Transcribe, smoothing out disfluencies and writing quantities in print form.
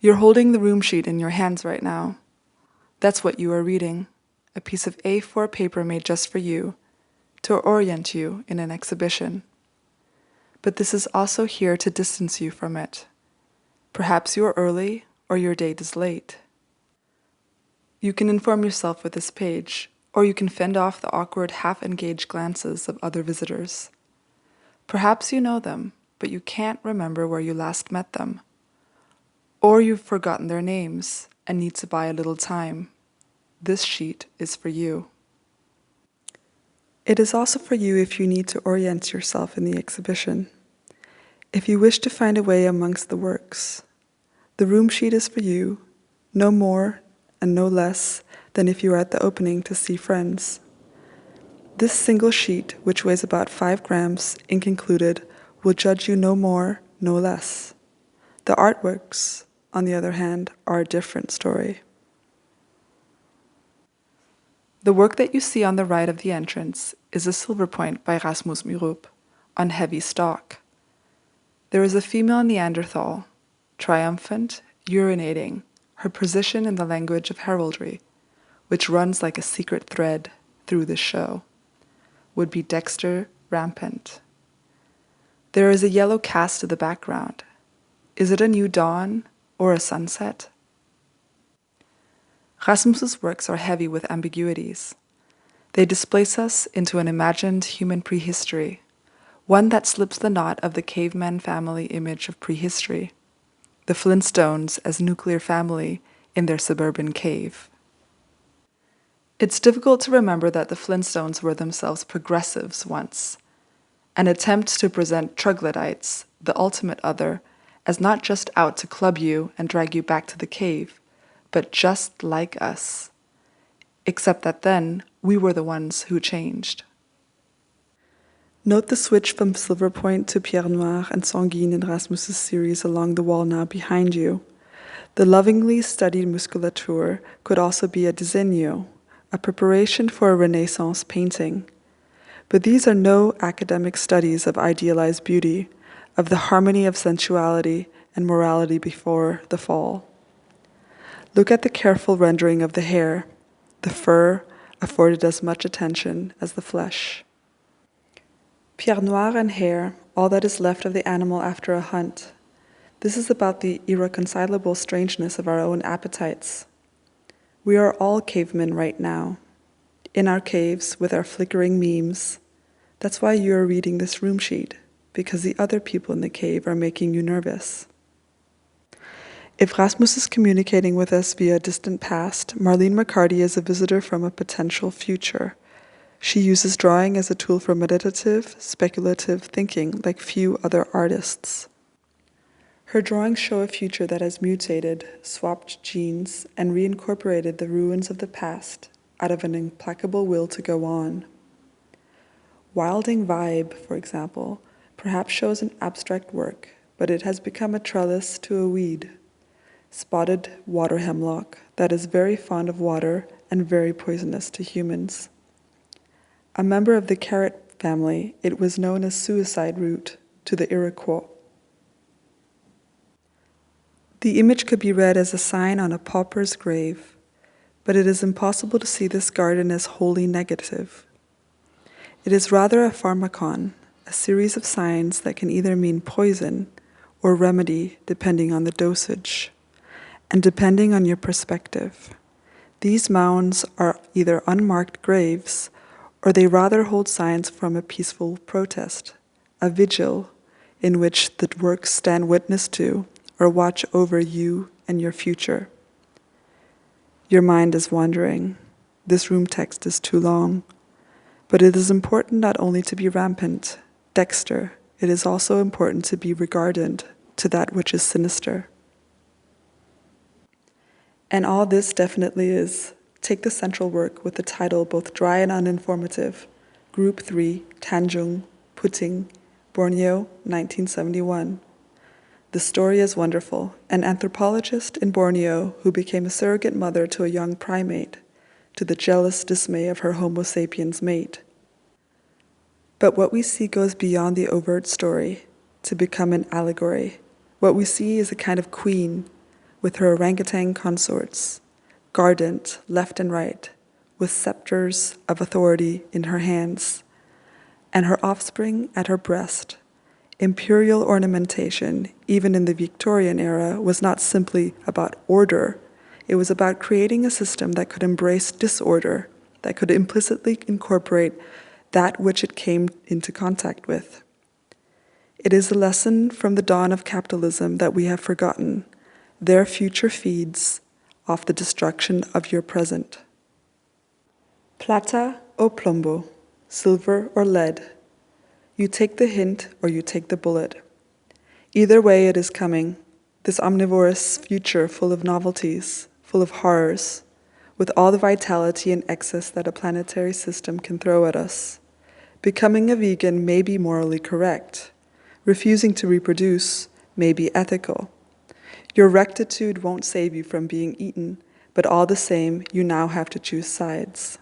You're holding the room sheet in your hands right now. That's what you are reading, a piece of A4 paper made just for you, to orient you in an exhibition. But this is also here to distance you from it. Perhaps you are early or your date is late. You can inform yourself with this page, or you can fend off the awkward half-engaged glances of other visitors. Perhaps you know them, but you can't remember where you last met them. Or you've forgotten their names and need to buy a little time. This sheet is for you. It is also for you if you need to orient yourself in the exhibition. If you wish to find a way amongst the works, the room sheet is for you, no more and no less than if you are at the opening to see friends. This single sheet, which weighs about 5 grams, ink included, will judge you no more, no less. The artworks, on the other hand, are a different story. The work that you see on the right of the entrance is a silver point by Rasmus Myrup, on heavy stalk. There is a female Neanderthal, triumphant, urinating, her position in the language of heraldry, which runs like a secret thread through the show, would be Dexter rampant. There is a yellow cast to the background. Is it a new dawn or a sunset? Rasmus's works are heavy with ambiguities. They displace us into an imagined human prehistory, one that slips the knot of the caveman family image of prehistory, the Flintstones as nuclear family in their suburban cave. It's difficult to remember that the Flintstones were themselves progressives once, an attempt to present troglodytes, the ultimate other, as not just out to club you and drag you back to the cave, but just like us. Except that then, we were the ones who changed. Note the switch from Silver Point to Pierre Noir and Sanguine in Rasmus's series along the wall now behind you. The lovingly studied musculature could also be a disegno, a preparation for a Renaissance painting. But these are no academic studies of idealized beauty, of the harmony of sensuality and morality before the fall. Look at the careful rendering of the hair. The fur afforded as much attention as the flesh. Pierre Noir and hair, all that is left of the animal after a hunt. This is about the irreconcilable strangeness of our own appetites. We are all cavemen right now, in our caves with our flickering memes. That's why you are reading this room sheet, because the other people in the cave are making you nervous. If Rasmus is communicating with us via a distant past, Marlene McCarty is a visitor from a potential future. She uses drawing as a tool for meditative, speculative thinking like few other artists. Her drawings show a future that has mutated, swapped genes, and reincorporated the ruins of the past out of an implacable will to go on. Wilding Vibe, for example, perhaps shows an abstract work, but it has become a trellis to a weed. Spotted water hemlock that is very fond of water and very poisonous to humans. A member of the carrot family, it was known as suicide root to the Iroquois. The image could be read as a sign on a pauper's grave, but it is impossible to see this garden as wholly negative. It is rather a pharmacon, a series of signs that can either mean poison or remedy depending on the dosage, and depending on your perspective. These mounds are either unmarked graves, or they rather hold signs from a peaceful protest, a vigil in which the works stand witness to or watch over you and your future. Your mind is wandering. This room text is too long. But it is important not only to be rampant, Dexter, it is also important to be regardant to that which is sinister. And all this definitely is. Take the central work with the title both dry and uninformative, Group 3, Tanjung, Puting, Borneo, 1971. The story is wonderful. An anthropologist in Borneo who became a surrogate mother to a young primate, to the jealous dismay of her Homo sapiens mate. But what we see goes beyond the overt story to become an allegory. What we see is a kind of queen, with her orangutan consorts, guardant left and right, with scepters of authority in her hands, and her offspring at her breast. Imperial ornamentation, even in the Victorian era, was not simply about order. It was about creating a system that could embrace disorder, that could implicitly incorporate that which it came into contact with. It is a lesson from the dawn of capitalism that we have forgotten. Their future feeds off the destruction of your present. Plata o plombo, silver or lead. You take the hint or you take the bullet. Either way it is coming, this omnivorous future full of novelties, full of horrors, with all the vitality and excess that a planetary system can throw at us. Becoming a vegan may be morally correct. Refusing to reproduce may be ethical. Your rectitude won't save you from being eaten, but all the same, you now have to choose sides.